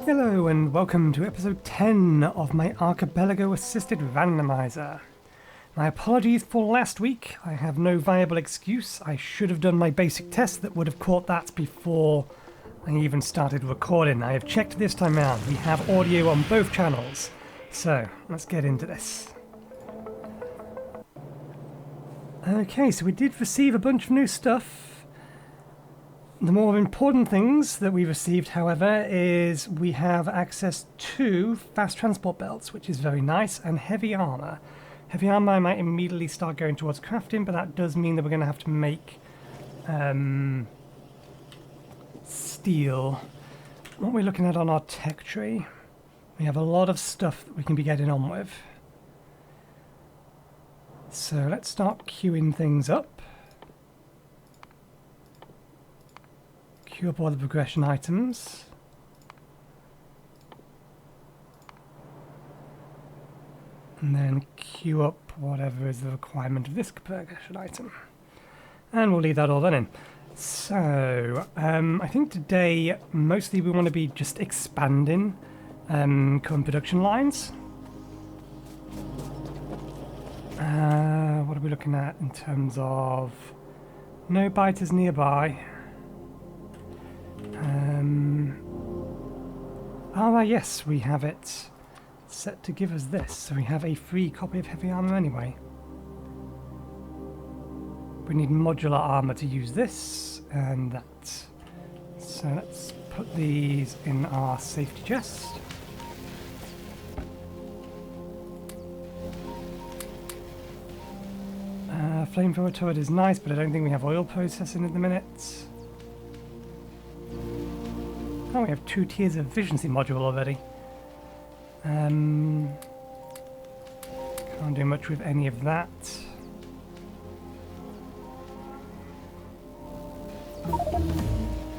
Hello and welcome to episode 10 of my Archipelago assisted randomizer. My apologies for last week. I have no viable excuse. I should have done my basic test that would have caught that before I even started recording. I have checked this time around. We have audio on both channels. So let's get into this. Okay, so we did receive a bunch of new stuff. The more important things that we received, however, is we have access to fast transport belts, which is very nice, and heavy armor. Heavy armor I might immediately start going towards crafting, but that does mean that we're going to have to make steel. What are we looking at on our tech tree? We have a lot of stuff that we can be getting on with. So let's start queuing things up. Queue up all the progression items. And then queue up whatever is the requirement of this progression item. And we'll leave that all running. So, I think today mostly we want to be just expanding current production lines. What are we looking at in terms of no biters nearby? Yes, we have it set to give us this, so we have a free copy of heavy armor anyway. We need modular armor to use this and that. So let's put these in our safety chest. Flamethrower turret is nice, but I don't think we have oil processing at the minute. Oh, we have 2 tiers of efficiency module already. Can't do much with any of that.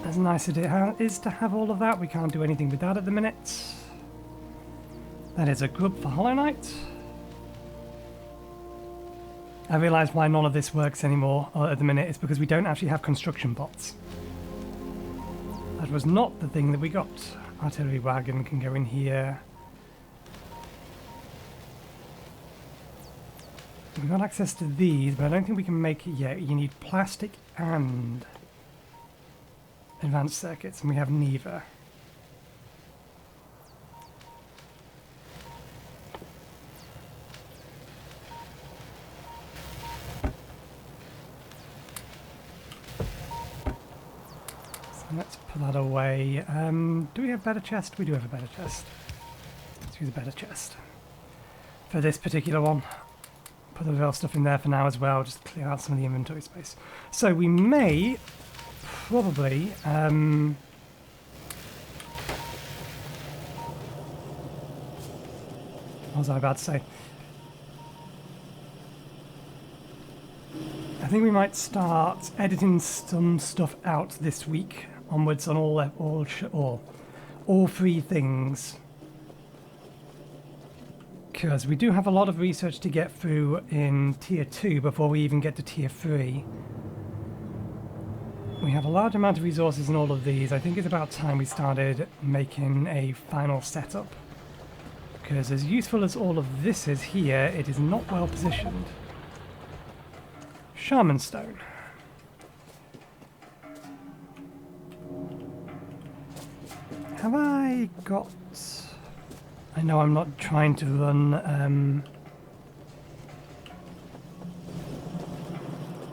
As nice as it is to have all of that, we can't do anything with that at the minute. That is a grub for Hollow Knight. I realise why none of this works anymore at the minute. It's because we don't actually have construction bots. That was not the thing that we got. Artillery wagon can go in here. We've got access to these, but I don't think we can make it yet. You need plastic and advanced circuits, and we have neither. Let's put that away. Do we have a better chest? We do have a better chest. Let's use a better chest for this particular one. Put the real stuff in there for now as well, just to clear out some of the inventory space. So we may probably what was I about to say? I think we might start editing some stuff out this week onwards on all 3 things, because we do have a lot of research to get through in tier 2 before we even get to tier 3. We have a large amount of resources in all of these. I think it's about time we started making a final setup, because as useful as all of this is here, it is not well positioned. Shaman stone. Have I got... I know I'm not trying to run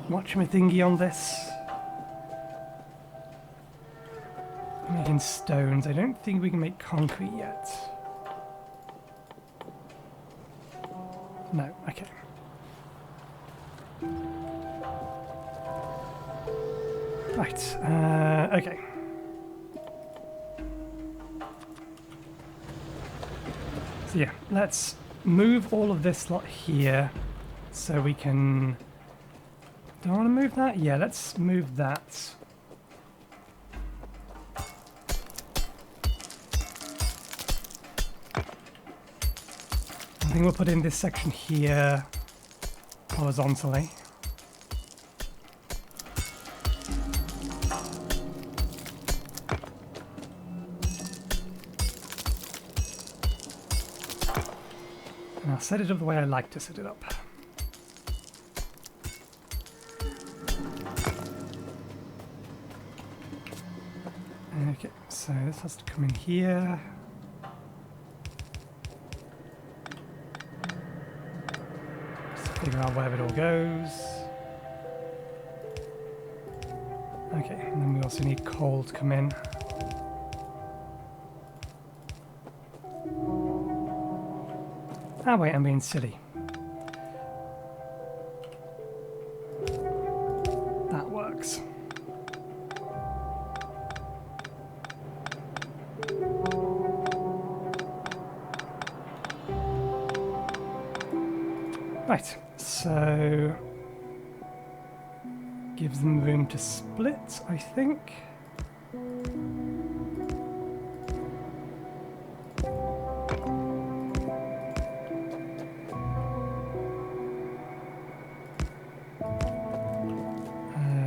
whatchamathingy on this. Making stones. I don't think we can make concrete yet. No, okay. Right, okay. So yeah, let's move all of this lot here so we can... Do I want to move that? Yeah, let's move that. I think we'll put in this section here horizontally. And I'll set it up the way I like to set it up. Okay, so this has to come in here. Just figure out where it all goes. Okay, and then we also need coal to come in. Ah wait, I'm being silly. That works. Right, so gives them room to split, I think.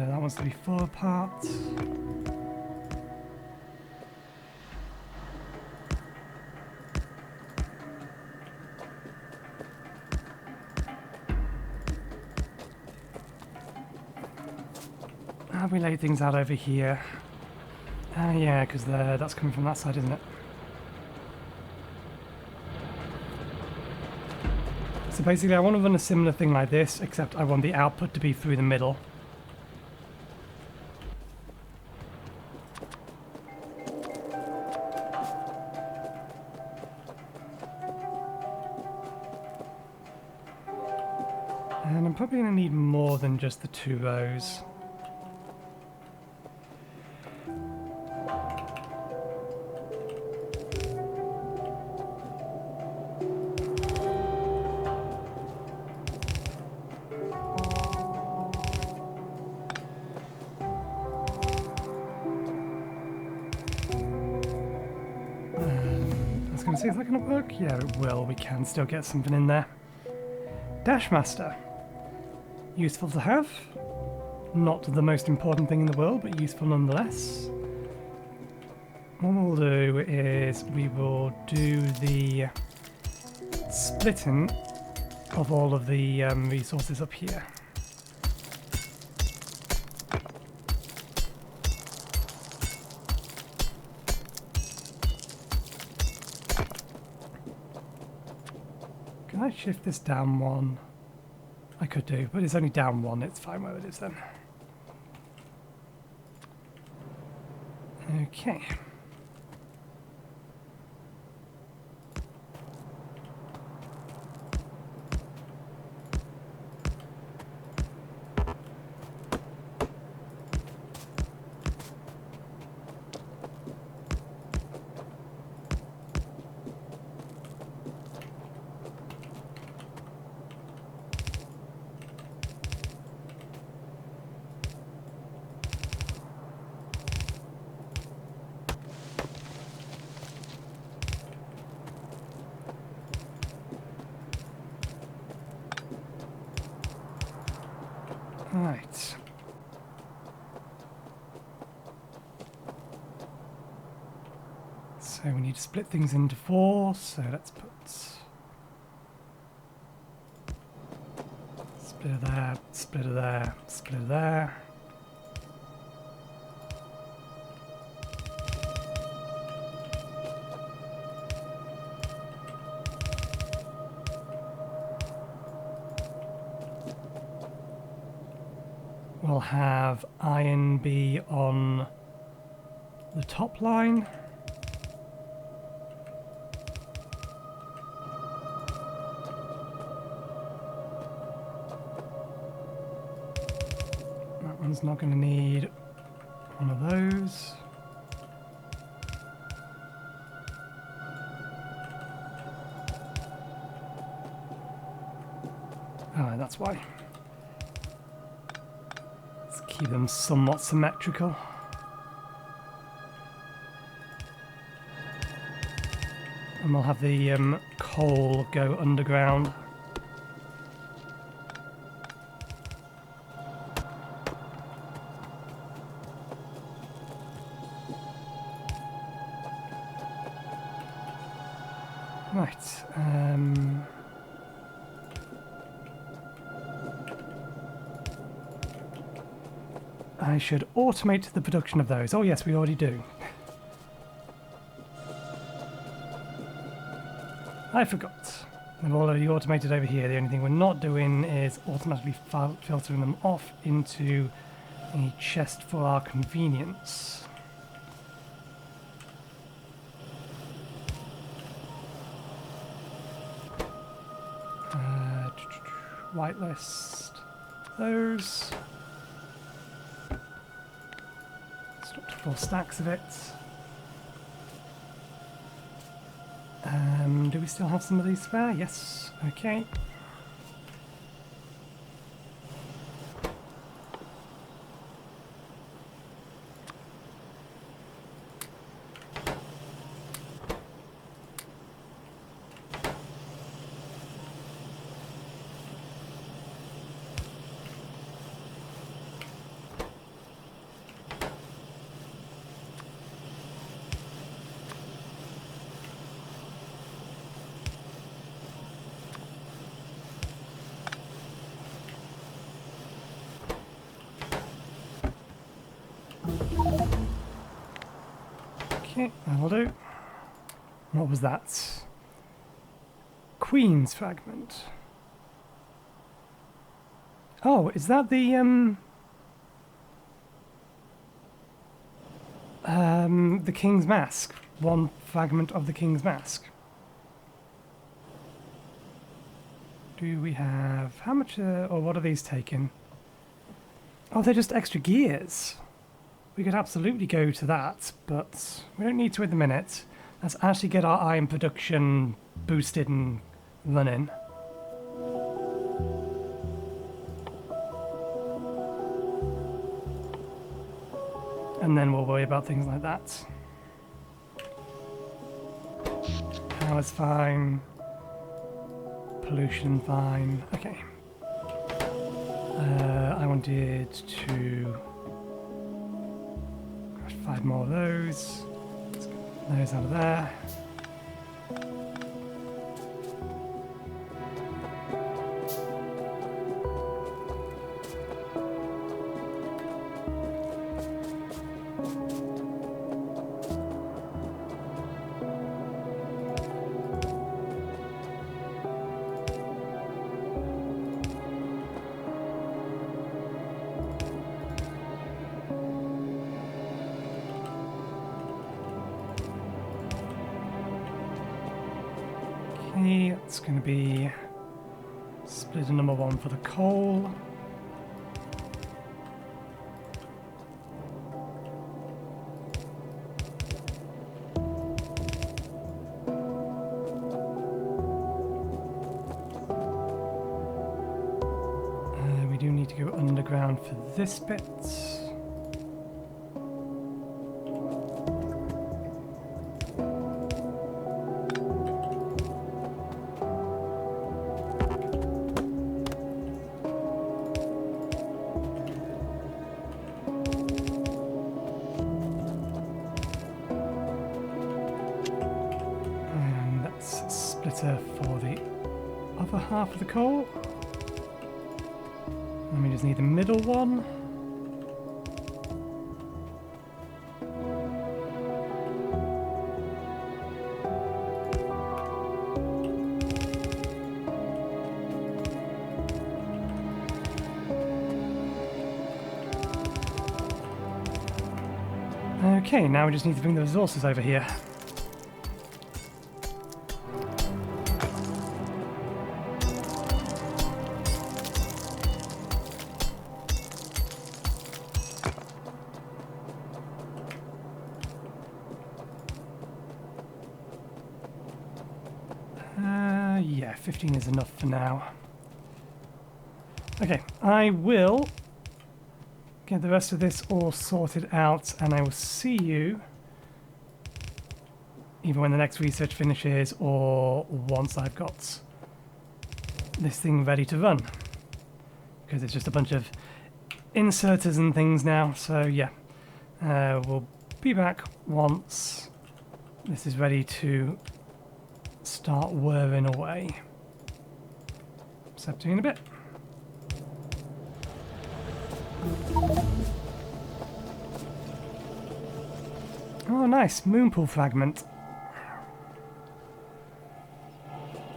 That wants to be 4 parts. We laid things out over here. Yeah, because that's coming from that side, isn't it? So basically I want to run a similar thing like this, except I want the output to be through the middle. And I'm probably going to need more than just the 2 rows. See if that can work. Yeah, it will. We can still get something in there. Dashmaster. Useful to have. Not the most important thing in the world, but useful nonetheless. What we'll do is we will do the splitting of all of the resources up here. Can I shift this down 1? I could do, but it's only down 1. It's fine where it is then. Okay. Right. So we need to split things into 4, so let's put splitter there, splitter there, splitter there. We'll have iron be on the top line. That one's not going to need one of those. Oh, that's why. Keep them somewhat symmetrical. And we'll have the coal go underground. Right. I should automate the production of those. Oh yes, we already do. I forgot. They've already automated over here. The only thing we're not doing is automatically filtering them off into a chest for our convenience. Whitelist those. Stop to 4 stacks of it. Do we still have some of these spare? Yes. Okay. Okay, that'll do. What was that? Queen's fragment. Oh, is that the King's Mask? One fragment of the King's Mask. Do we have how much? Or what are these taking? Oh, they're just extra gears. We could absolutely go to that, but we don't need to at the minute. Let's actually get our iron production boosted and running. And then we'll worry about things like that. Power's fine. Pollution fine. Okay. I wanted to... 5 more of those. Let's get those out of there. It's going to be splitter number 1 for the coal. We do need to go underground for this bit. For the other half of the coal. And we just need the middle one. Okay, now we just need to bring the resources over here. Yeah, 15 is enough for now. Okay, I will get the rest of this all sorted out, and I will see you either when the next research finishes or once I've got this thing ready to run. Because it's just a bunch of inserters and things now, so yeah. We'll be back once this is ready to start whirring away. So, in a bit. Oh, nice. Moonpool fragment.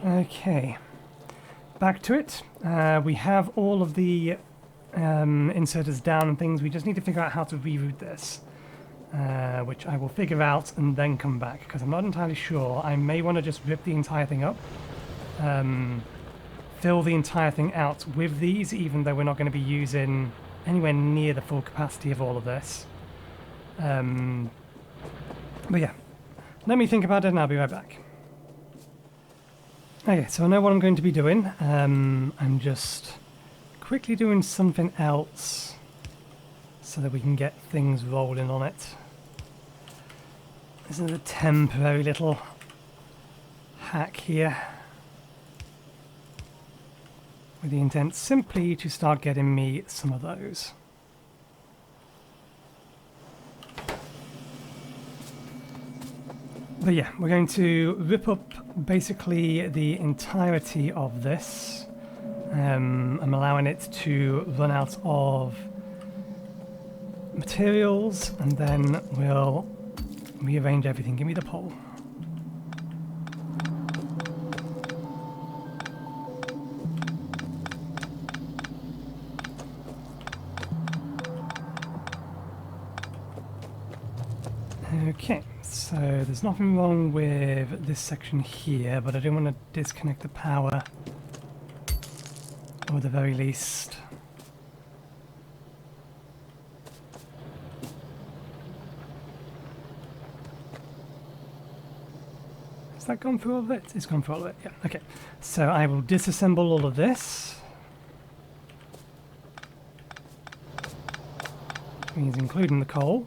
Okay. Back to it. We have all of the inserters down and things. We just need to figure out how to reroute this. Which I will figure out and then come back, because I'm not entirely sure. I may want to just rip the entire thing up. Fill the entire thing out with these, even though we're not going to be using anywhere near the full capacity of all of this. But yeah, let me think about it and I'll be right back. Okay, so I know what I'm going to be doing. I'm just quickly doing something else so that we can get things rolling on it. This is a temporary little hack here, with the intent simply to start getting me some of those. But yeah, we're going to rip up basically the entirety of this. I'm allowing it to run out of materials, and then we'll rearrange everything. Give me the pole. Okay, so there's nothing wrong with this section here, but I do want to disconnect the power, or at the very least. Has that gone through all of it? It's gone through all of it, yeah. Okay, so I will disassemble all of this. Means including the coal.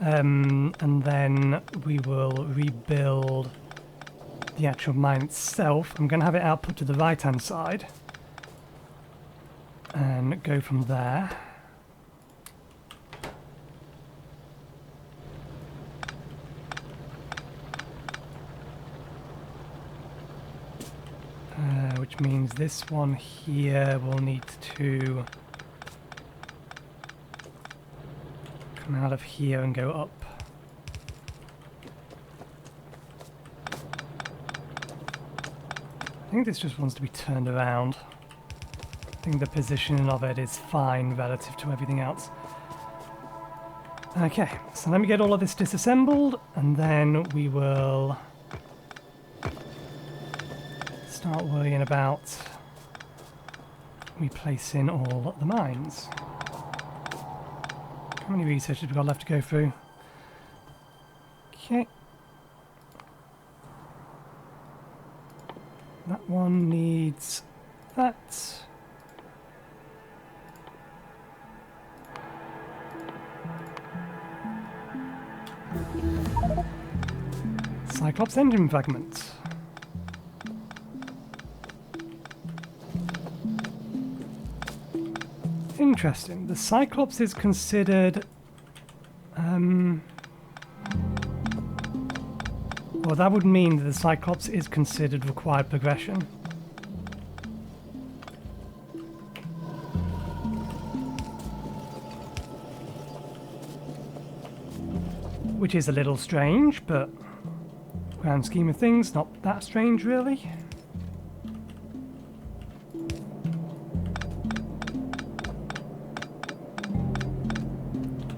And then we will rebuild the actual mine itself. I'm going to have it output to the right hand side and go from there. Which means this one here will need to come out of here and go up. I think this just wants to be turned around. I think the positioning of it is fine relative to everything else. Okay, so let me get all of this disassembled, and then we will start worrying about replacing all the mines. How many researchers have we got left to go through? Okay. That one needs that. Cyclops engine fragment. Interesting. The Cyclops is considered... well, that would mean that the Cyclops is considered required progression. Which is a little strange, but grand scheme of things, not that strange really.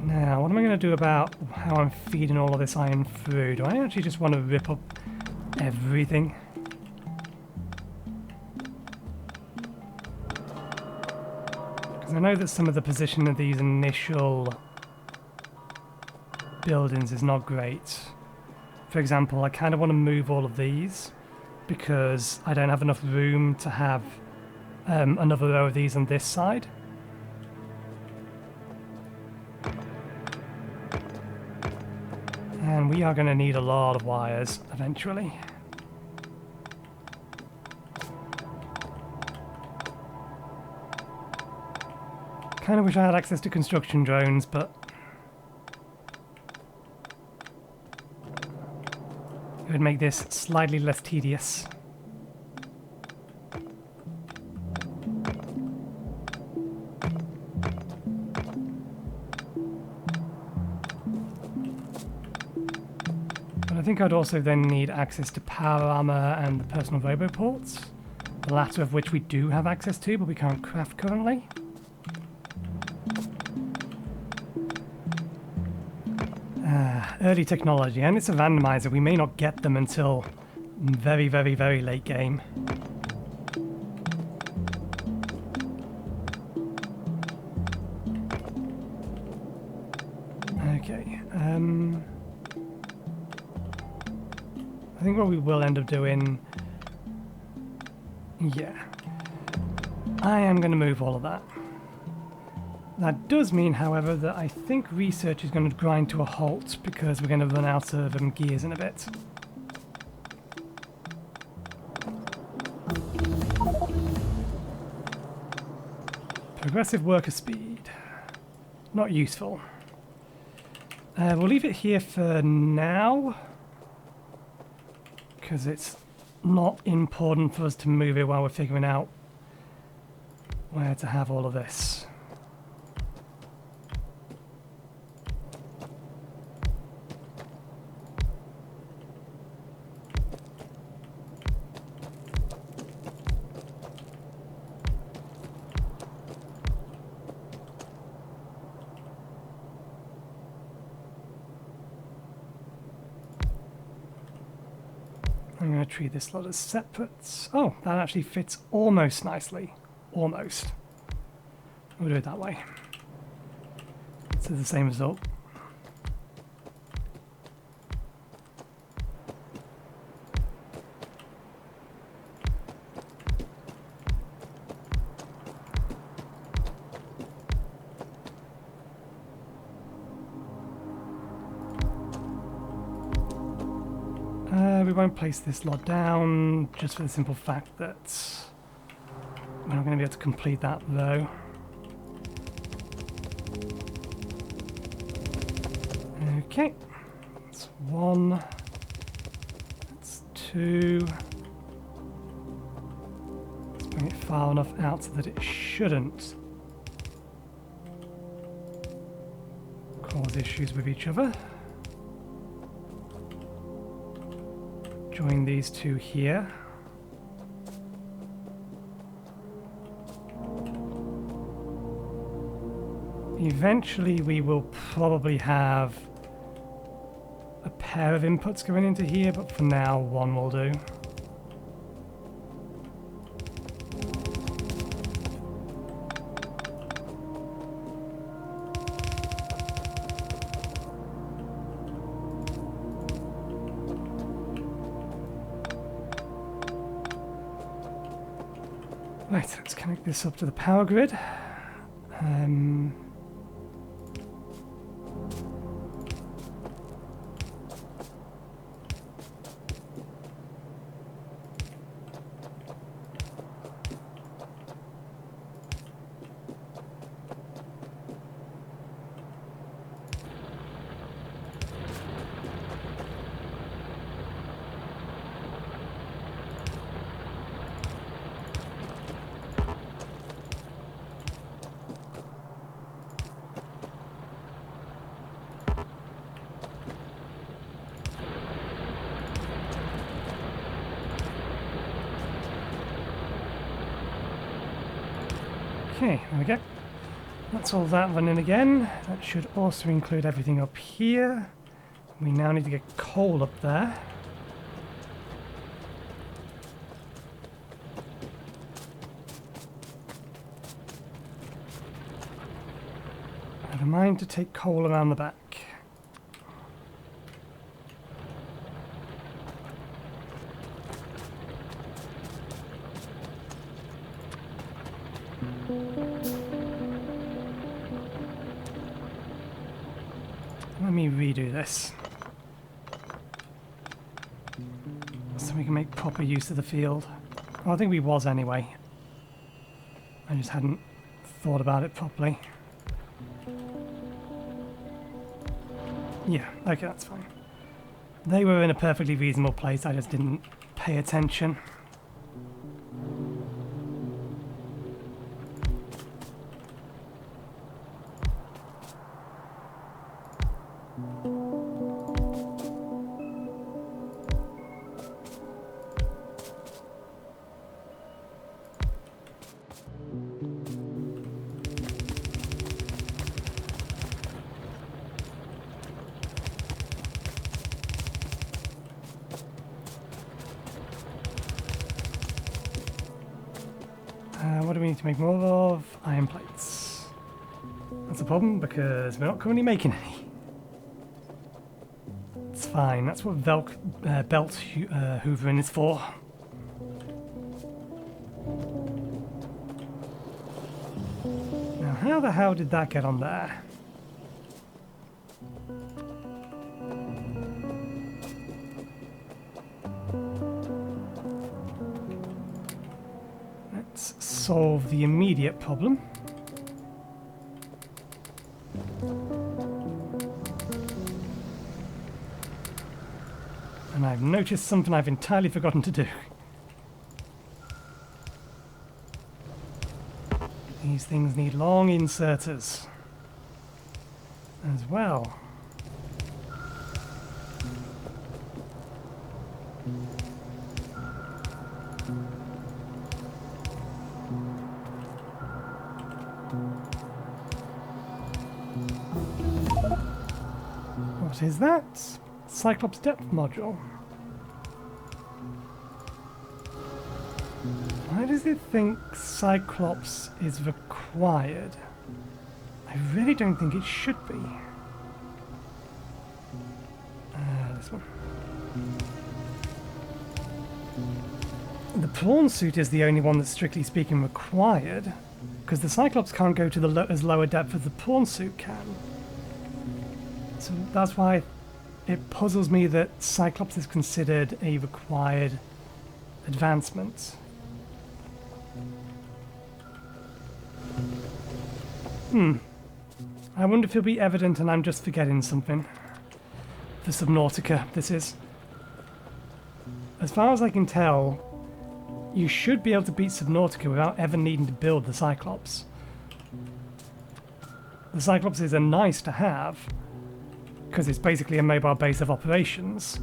Now, what am I going to do about how I'm feeding all of this iron through? Do I actually just want to rip up everything? Because I know that some of the position of these initial buildings is not great. For example, I kind of want to move all of these because I don't have enough room to have another row of these on this side. And we are going to need a lot of wires eventually. Kind of wish I had access to construction drones, but it would make this slightly less tedious. think I'd also then need access to power armor and the personal robo ports, the latter of which we do have access to, but we can't craft currently. Early technology, and it's a randomizer. We may not get them until very, very, very late game. Okay. I think what we will end up doing... Yeah. I am going to move all of that. That does mean, however, that I think research is going to grind to a halt because we're going to run out of gears in a bit. Progressive worker speed. Not useful. We'll leave it here for now because it's not important for us to move it while we're figuring out where to have all of this. I'm going to treat this lot as separate. Oh, that actually fits almost nicely. Almost. We'll do it that way. So the same result. We won't place this lot down, just for the simple fact that we're not going to be able to complete that though. Okay, that's one, that's two. Let's bring it far enough out so that it shouldn't cause issues with each other. Join these two here. Eventually we will probably have a pair of inputs going into here, but for now one will do. Right, let's connect this up to the power grid. Okay, there we go. That's all that running again. That should also include everything up here. We now need to get coal up there. Never mind to take coal around the back. Let me redo this so we can make proper use of the field. Well, I think we was anyway. I just hadn't thought about it properly. Yeah, okay, that's fine. They were in a perfectly reasonable place, I just didn't pay attention. what do we need to make more of? Iron plates. That's a problem because we're not currently making any. It's fine, that's what belt hoovering is for. Now, how the hell did that get on there? Let's solve the immediate problem. And I've noticed something I've entirely forgotten to do. These things need long inserters as well. What is that? Cyclops depth module. Why does it think Cyclops is required? I really don't think it should be. This one. The prawn suit is the only one that's strictly speaking required, because the Cyclops can't go to the as lower depth as the prawn suit can. So that's why it puzzles me that Cyclops is considered a required advancement. I wonder if it'll be evident and I'm just forgetting something. The Subnautica, this is. As far as I can tell, you should be able to beat Subnautica without ever needing to build the Cyclops. The Cyclops is a nice to have, because it's basically a mobile base of operations,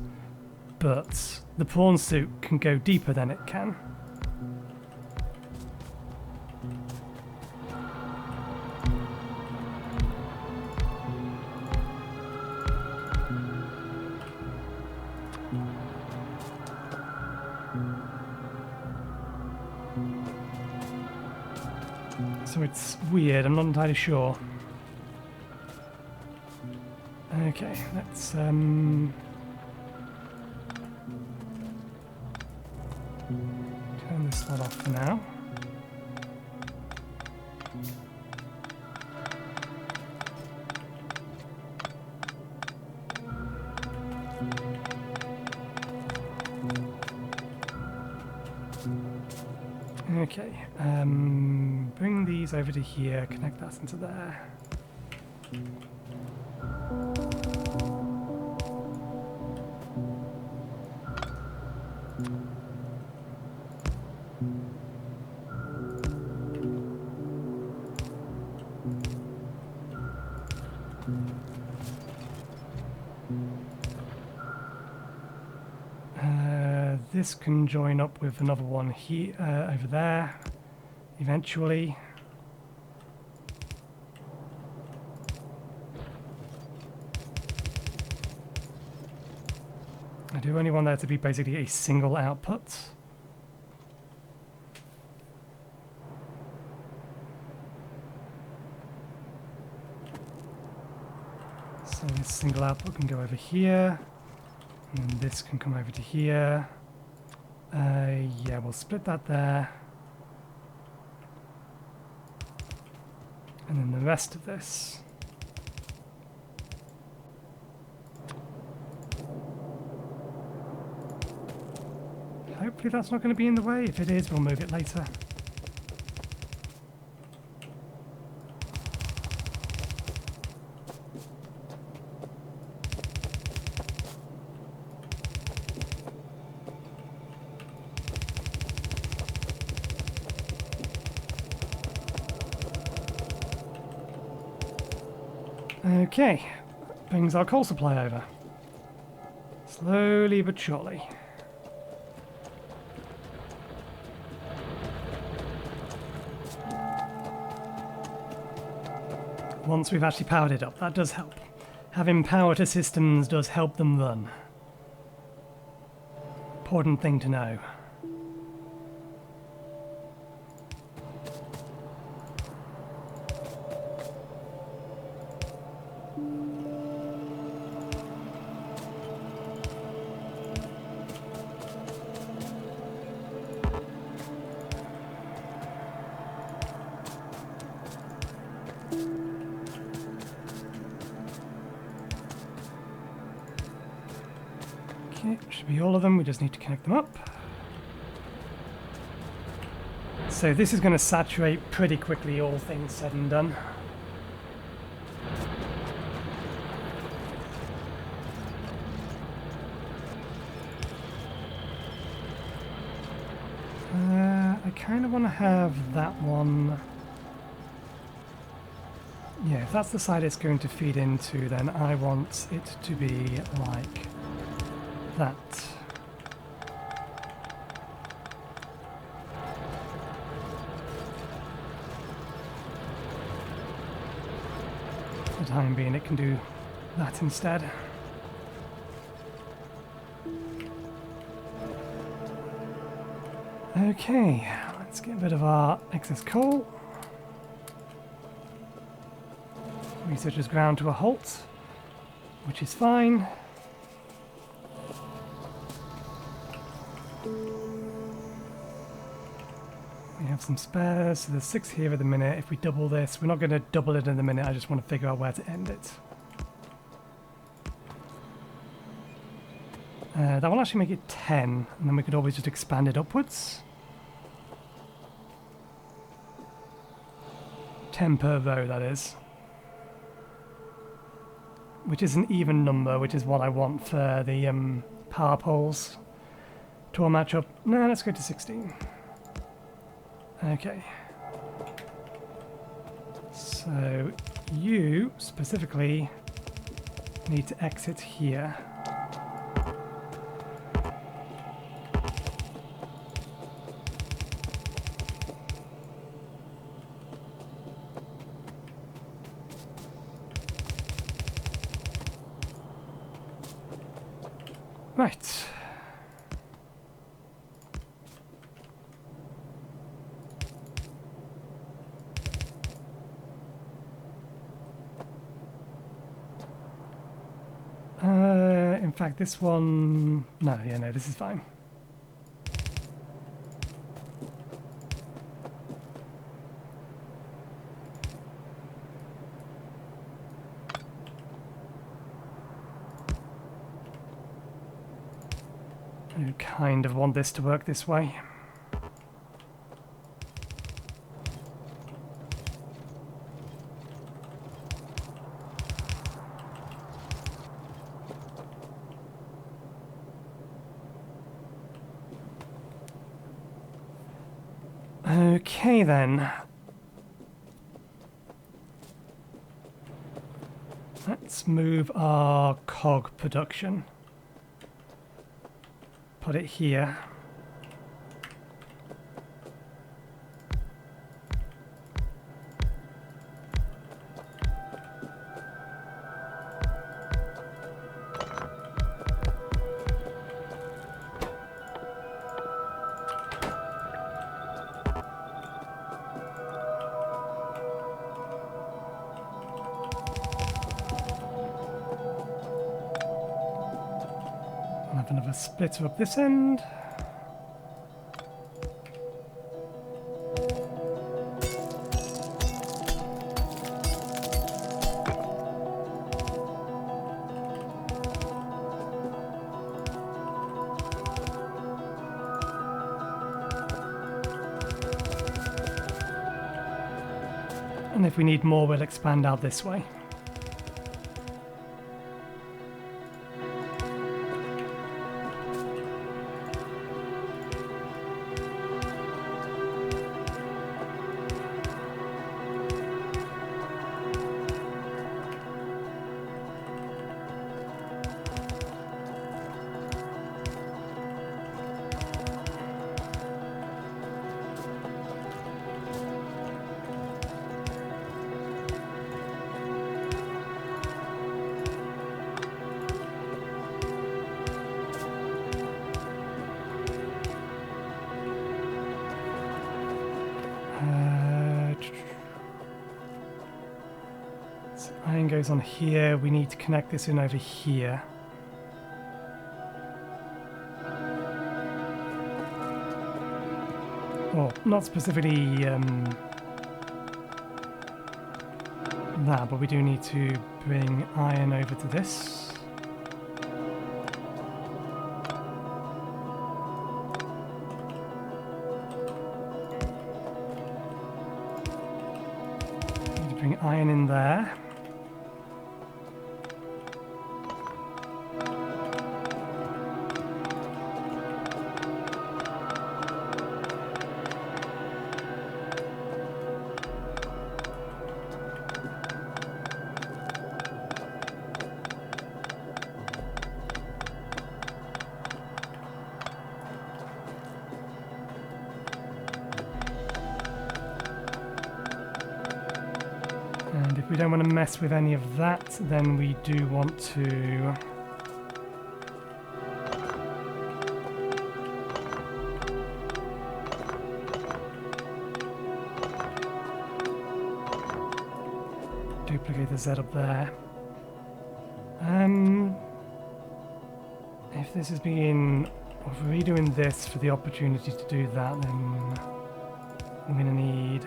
but the prawn suit can go deeper than it can. So it's weird, I'm not entirely sure. Okay, let's turn this slot off for now. Okay, bring these over to here, connect that into there. This can join up with another one here, over there, eventually. I do only want there to be basically a single output. So this single output can go over here, and this can come over to here. Yeah, we'll split that there. And then the rest of this. Hopefully that's not going to be in the way. If it is, we'll move it later. Okay, brings our coal supply over. Slowly but surely. Once we've actually powered it up, that does help. Having power to systems does help them run. Important thing to know. Okay, should be all of them, we just need to connect them up. So this is going to saturate pretty quickly, all things said and done. I kind of want to have that one. Yeah, if that's the side it's going to feed into, then I want it to be like that. For the time being, it can do that instead. Okay, let's get rid of our excess coal. Research has ground to a halt, which is fine. We have some spares, so there's 6 here at the minute. If we double this, we're not going to double it in a minute, I just want to figure out where to end it. That will actually make it 10, and then we could always just expand it upwards. 10 per row, that is. Which is an even number, which is what I want for the power poles to all match up. No, let's go to 16. Okay. So you specifically need to exit here. Right. In fact, this one... No, yeah, no, this is fine. I kind of want this to work this way. Okay then. Let's move our cog production. Put it here. I'll have another splitter up this end. And if we need more, we'll expand out this way. So iron goes on here. We need to connect this in over here. Well, not specifically that, but we do need to bring iron over to this. iron in there. And if we don't want to mess with any of that, then we do want to duplicate the Z up there. If this is being, or if we're redoing this for the opportunity to do that, then I'm going to need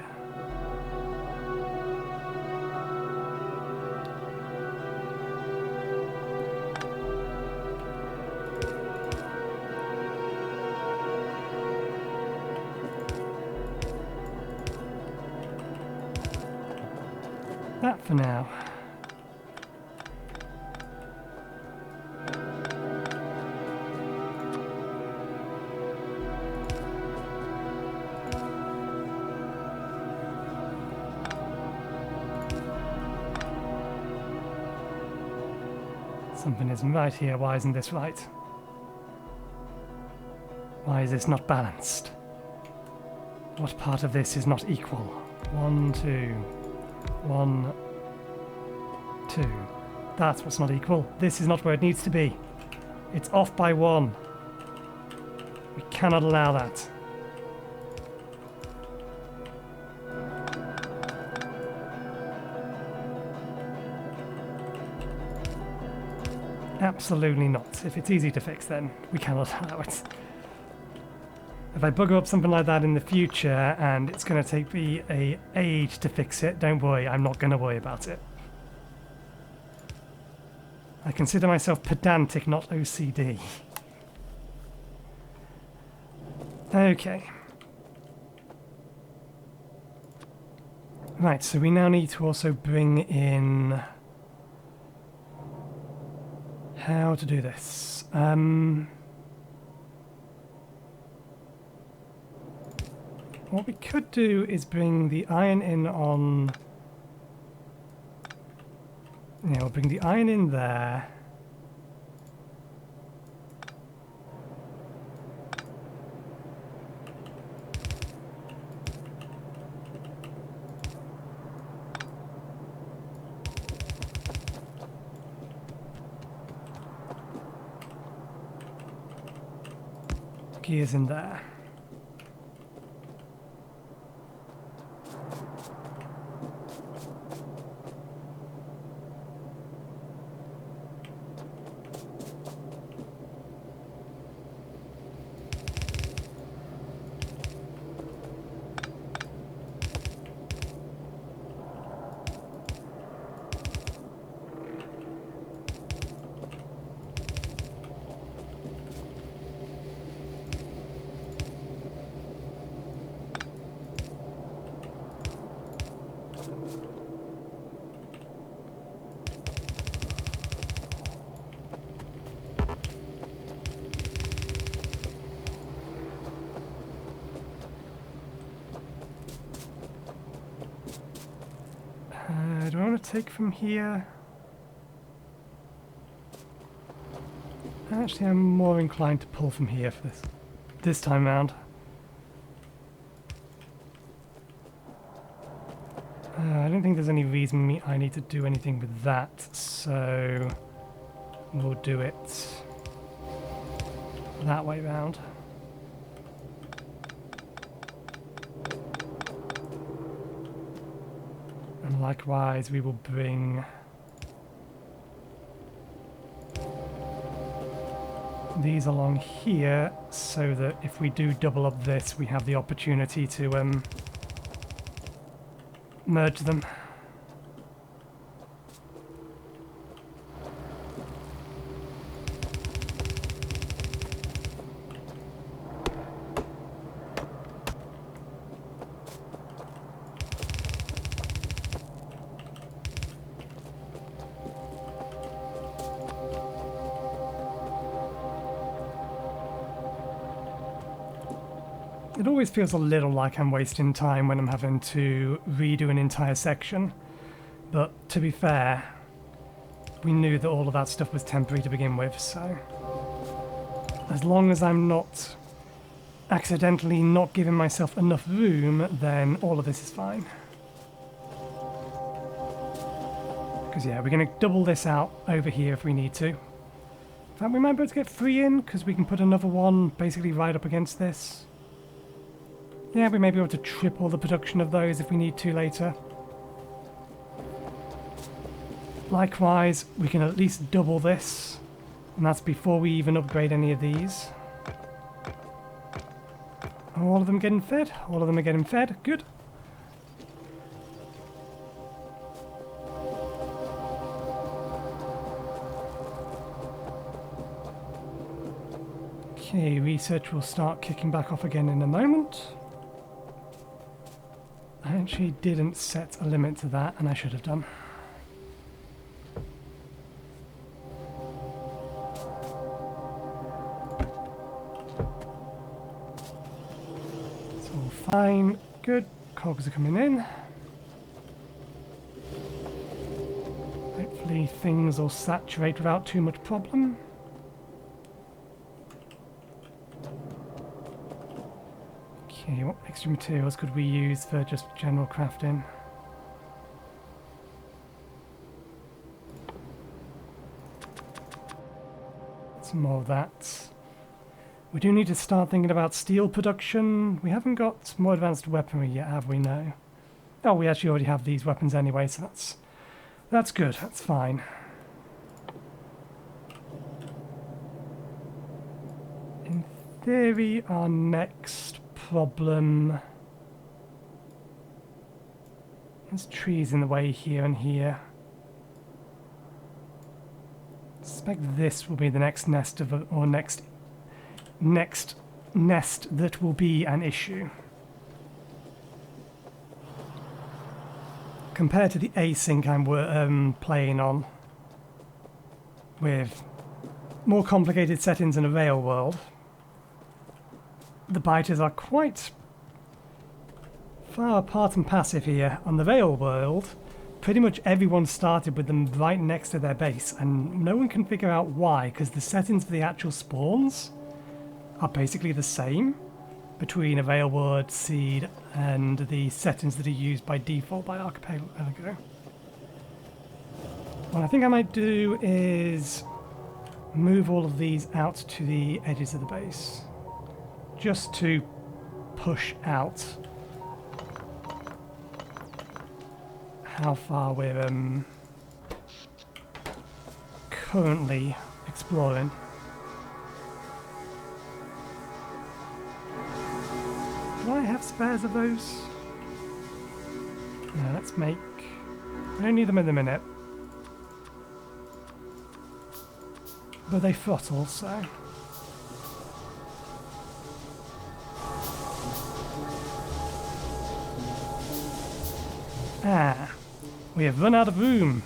that for now. Something isn't right here. Why isn't this right? Why is this not balanced? What part of this is not equal? 1, 2. 1, 2. That's what's not equal. This is not where it needs to be. It's off by 1. We cannot allow that. Absolutely not. If it's easy to fix, then we cannot allow it. If I bugger up something like that in the future and it's going to take me an age to fix it, don't worry, I'm not going to worry about it. I consider myself pedantic, not OCD. Okay. Right, so we now need to also bring in how to do this. What we could do is bring the iron in on... Yeah, we'll bring the iron in there. Gears in there. Do I want to take from here? Actually, I'm more inclined to pull from here for this time round. I don't think there's any reason I need to do anything with that, so we'll do it that way round. And likewise, we will bring these along here so that if we do double up this, we have the opportunity to merge them. It always feels a little like I'm wasting time when I'm having to redo an entire section. But to be fair, we knew that all of that stuff was temporary to begin with, so as long as I'm not accidentally not giving myself enough room, then all of this is fine. Because yeah, we're going to double this out over here if we need to. In fact, we might be able to get 3 in, because we can put another one basically right up against this. Yeah, we may be able to triple the production of those if we need to later. Likewise, we can at least double this, and that's before we even upgrade any of these. Are all of them getting fed? All of them are getting fed. Good. Okay, research will start kicking back off again in a moment. I actually didn't set a limit to that, and I should have done. Fine, good. Cogs are coming in. Hopefully things will saturate without too much problem. Okay, what extra materials could we use for just general crafting? Some more of that. We do need to start thinking about steel production. We haven't got more advanced weaponry yet, have we? No. Oh, we actually already have these weapons anyway, so that's good. That's fine. In theory, our next problem... There's trees in the way here and here. I suspect this will be the next nest of... or next nest that will be an issue. Compared to the async I'm playing on, with more complicated settings in a rail world, the biters are quite far apart and passive here. On the rail world, pretty much everyone started with them right next to their base, and no one can figure out why, because the settings for the actual spawns are basically the same between a Railward, Seed, and the settings that are used by default by Archipelago. What I think I might do is move all of these out to the edges of the base, just to push out how far we're currently exploring. Do I have spares of those? No, let's make... I don't need them in the minute. But they throttle, so... Ah, we have run out of room.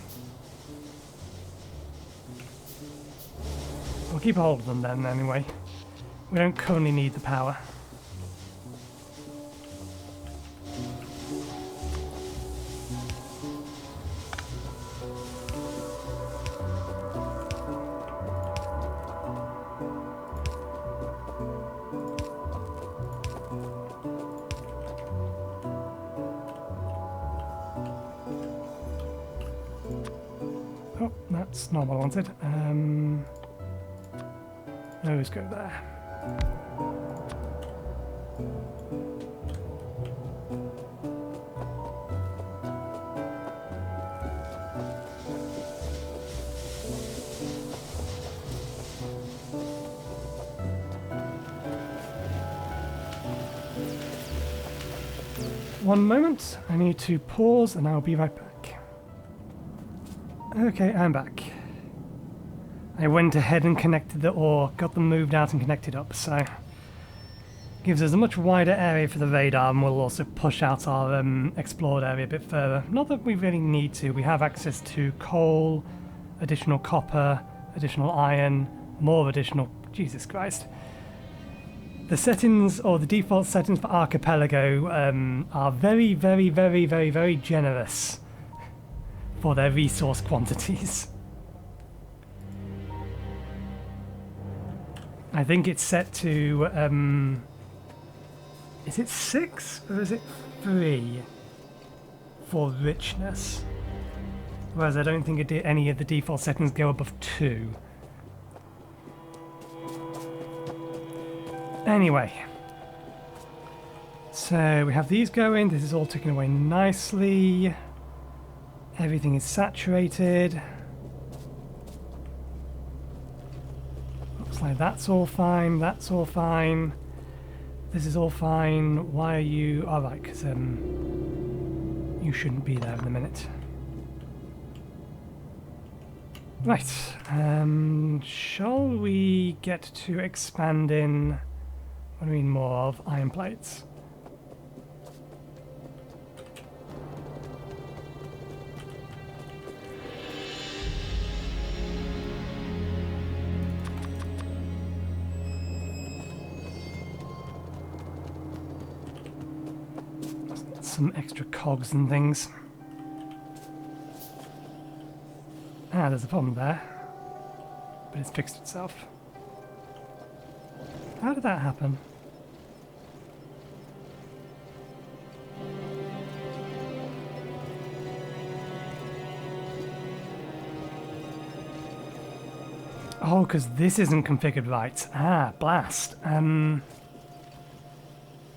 We'll keep hold of them then, anyway. We don't currently need the power. Oh, that's not what I wanted. Those go there. One moment, I need to pause and I'll be right back. Okay, I'm back. I went ahead and connected the ore, got them moved out and connected up, so gives us a much wider area for the radar, and we'll also push out our explored area a bit further. Not that we really need to. We have access to coal, additional copper, additional iron, more additional... Jesus Christ. The settings, or the default settings for Archipelago, are very, very, very, very, very generous for their resource quantities. I think it's set to, is it 6 or is it 3 for richness? Whereas I don't think any of the default settings go above 2. Anyway, so we have these going. This is all taken away nicely. Everything is saturated. Looks like that's all fine. That's all fine. This is all fine. Why are you... all right, because you shouldn't be there in a minute. Right, shall we get to expanding, what do we need more of? Iron plates. Some extra cogs and things. Ah, there's a problem there, but it's fixed itself. How did that happen? Oh, because this isn't configured right. Ah, blast.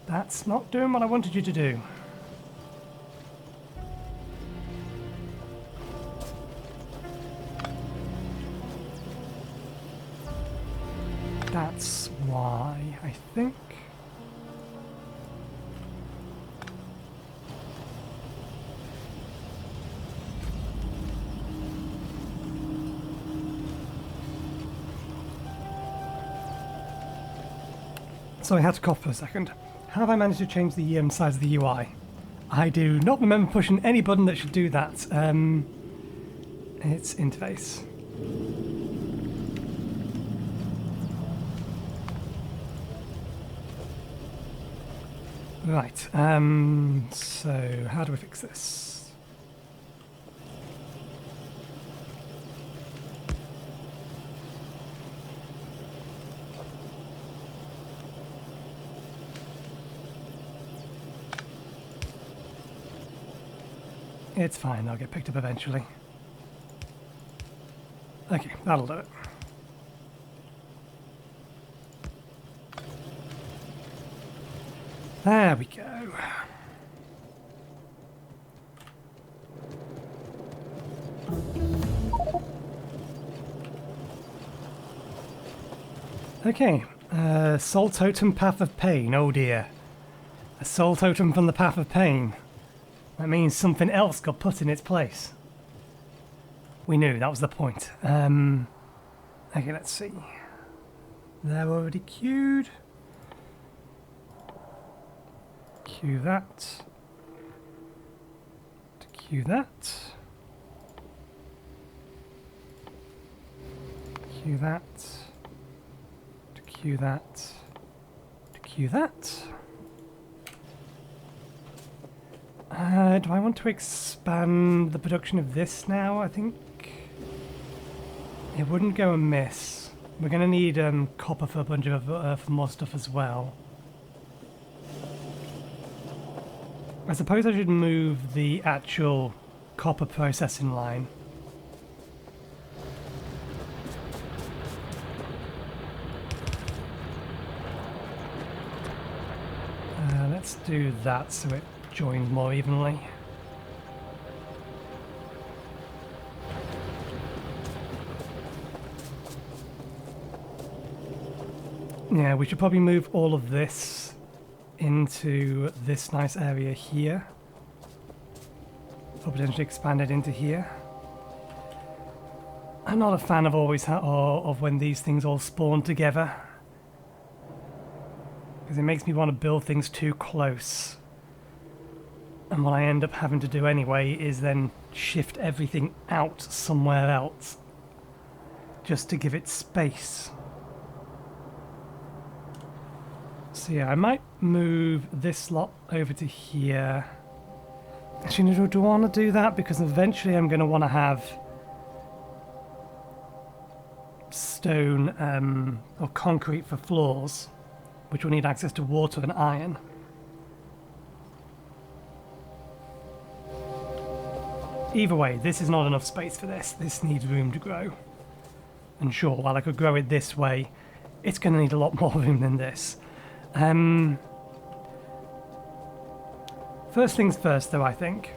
That's not doing what I wanted you to do. That's why, I think. So I had to cough for a second. How have I managed to change the size of the UI? I do not remember pushing any button that should do that. It's interface. Right, so how do we fix this? It's fine, they'll get picked up eventually. Okay, that'll do it. There we go. Okay, Soul Totem Path of Pain, oh dear. A Soul Totem from the Path of Pain. That means something else got put in its place. We knew, that was the point. Okay, let's see. They're already queued. Queue that. To queue that. Queue that. To queue that. To queue that. Do I want to expand the production of this now? I think it wouldn't go amiss. We're going to need copper for a bunch of for more stuff as well. I suppose I should move the actual copper processing line. Let's do that so it joins more evenly. Yeah, we should probably move all of this into this nice area here, or potentially expand it into here. I'm not a fan of of when these things all spawn together, because it makes me want to build things too close, and what I end up having to do anyway is then shift everything out somewhere else just to give it space. So yeah, I might move this lot over to here. Actually, do I want to do that? Because eventually I'm going to want to have stone or concrete for floors, which will need access to water and iron. Either way, this is not enough space for this. This needs room to grow. And sure, while I could grow it this way, it's going to need a lot more room than this. First things first, though, I think.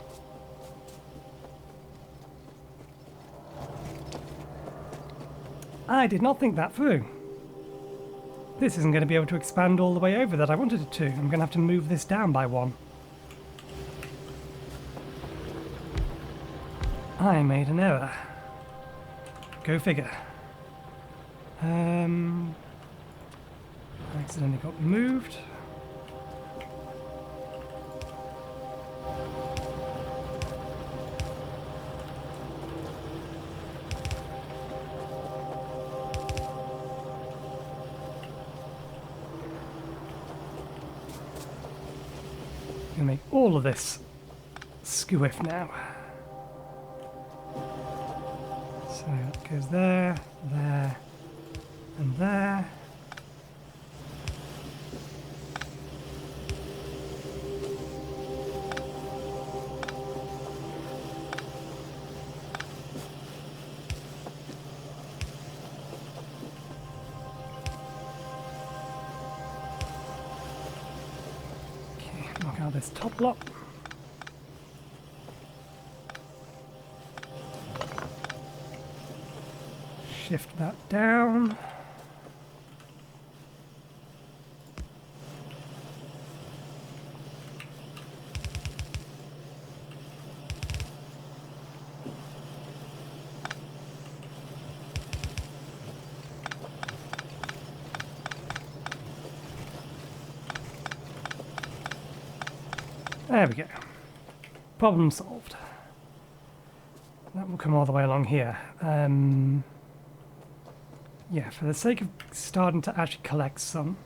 I did not think that through. This isn't going to be able to expand all the way over that I wanted it to. I'm going to have to move this down by one. I made an error. Go figure. Accidentally got moved. Gonna make all of this SkidFa now. So it goes there, there, and there. Knock out this top block. Shift that down. There we go. Problem solved. That will come all the way along here. Yeah, for the sake of starting to actually collect some.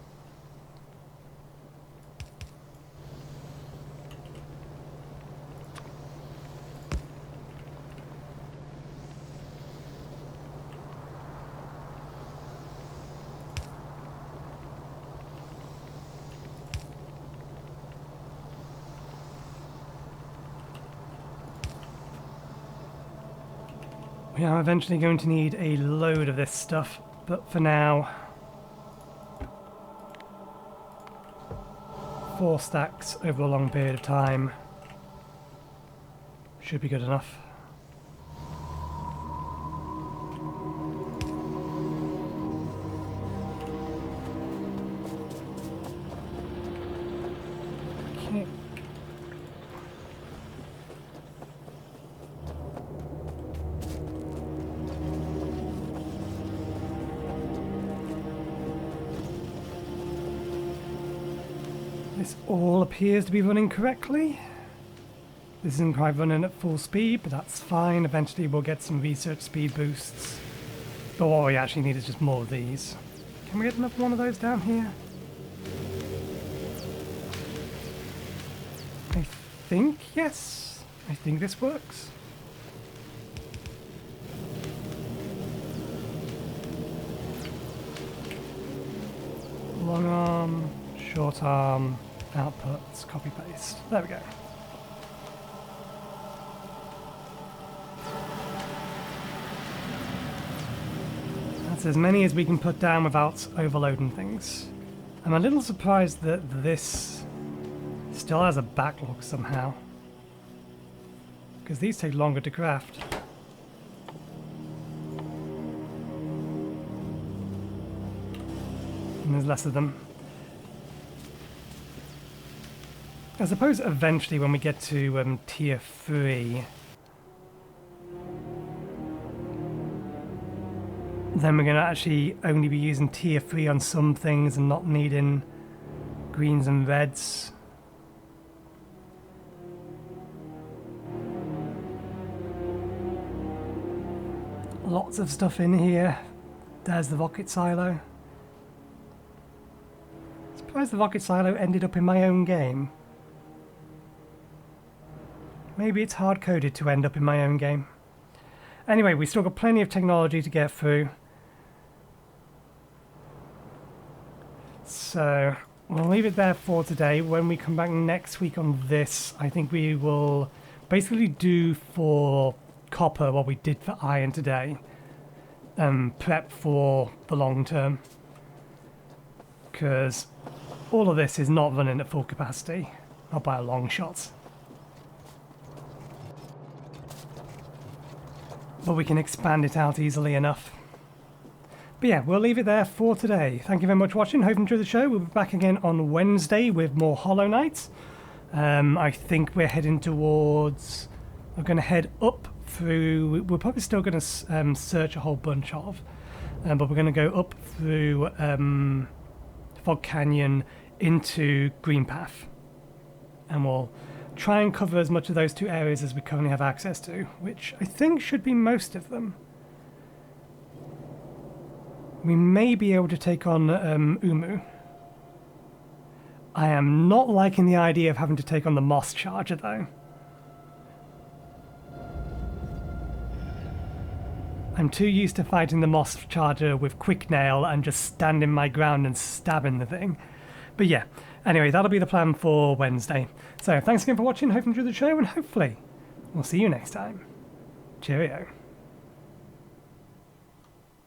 We are eventually going to need a load of this stuff, but for now, 4 stacks over a long period of time should be good enough. Okay. This all appears to be running correctly. This isn't quite running at full speed, but that's fine. Eventually we'll get some research speed boosts. But what we actually need is just more of these. Can we get another one of those down here? I think, yes. I think this works. Long arm, short arm, outputs, copy paste. There we go. That's as many as we can put down without overloading things. I'm a little surprised that this still has a backlog somehow, because these take longer to craft. And there's less of them. I suppose eventually when we get to tier 3, then we're going to actually only be using tier 3 on some things and not needing greens and reds. Lots of stuff in here. There's the rocket silo. Let's Surprised the rocket silo ended up in my own game. Maybe it's hard-coded to end up in my own game. Anyway, we've still got plenty of technology to get through. So we'll leave it there for today. When we come back next week on this, I think we will basically do for copper what we did for iron today. Prep for the long term. Because all of this is not running at full capacity. Not by a long shot. But we can expand it out easily enough. But yeah, we'll leave it there for today. Thank you very much for watching. Hope you enjoyed the show. We'll be back again on Wednesday with more Hollow Knight. I think we're heading towards... We're going to head up through... We're probably still going to search a whole bunch of. But we're going to go up through Fog Canyon into Green Path. And we'll try and cover as much of those two areas as we currently have access to, which I think should be most of them. We may be able to take on Umu. I am not liking the idea of having to take on the Moss Charger, though. I'm too used to fighting the Moss Charger with Quick Nail and just standing my ground and stabbing the thing. But yeah, anyway, that'll be the plan for Wednesday. So thanks again for watching, hope you enjoyed the show, and hopefully we'll see you next time. Cheerio.